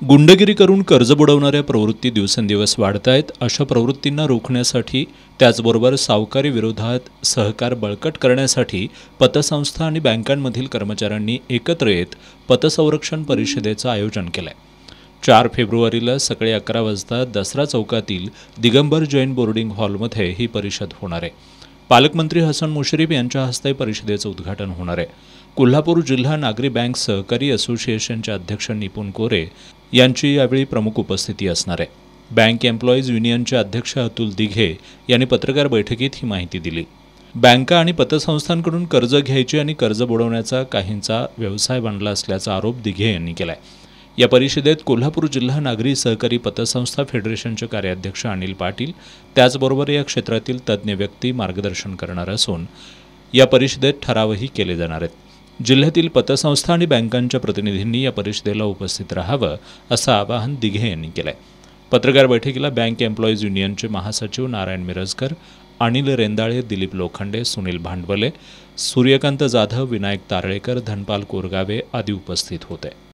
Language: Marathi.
गुंडगिरी करून कर्ज बुडवणाऱ्या प्रवृत्ती दिवसेंदिवस वाढत आहेत. अशा प्रवृत्तींना रोखण्यासाठी त्याचबरोबर सावकारी विरोधात सहकार बळकट करण्यासाठी पतसंस्था आणि बँकांमधील कर्मचाऱ्यांनी एकत्र येत पतसंरक्षण परिषदेचं आयोजन केलं आहे. 4 फेब्रुवारीला सकाळी 11 वाजता दसरा चौकातील दिगंबर जैन बोर्डिंग हॉलमध्ये ही परिषद होणार आहे. पालकमंत्री हसन मुश्रीफ यांच्या हस्ते परिषदेचं उद्घाटन होणार आहे. कोल्हापूर जिल्हा नागरी बँक सहकारी असोसिएशनचे अध्यक्ष निपुण कोरे यांची यावेळी प्रमुख उपस्थिती असणार आहे. बँक एम्प्लॉईज युनियनचे अध्यक्ष अतुल दिघे यांनी पत्रकार बैठकीत ही माहिती दिली. बँका आणि पतसंस्थांकडून कर्ज घ्यायची आणि कर्ज बुडवण्याचा काहींचा व्यवसाय बनला असल्याचा आरोप दिघे यांनी केला आहे. या परिषदेत कोल्हापूर जिल्हा नागरी सहकारी पतसंस्था फेडरेशनचे कार्याध्यक्ष अनिल पाटील त्याचबरोबर या क्षेत्रातील तज्ज्ञ व्यक्ती मार्गदर्शन करणार असून या परिषदेत ठरावही केले जाणार आहेत. जिल्ह्यातील पतसंस्था आणि बँकांच्या प्रतिनिधींनी या परिषदेला उपस्थित राहावं असं आवाहन दिघे यांनी केलं आहे. पत्रकार बैठकीला बँक एम्प्लॉईज युनियनचे महासचिव नारायण मिरजकर, अनिल रेंदाळे, दिलीप लोखंडे, सुनील भांडवले, सूर्यकांत जाधव, विनायक तारळेकर, धनपाल कोरगावे आदी उपस्थित होते.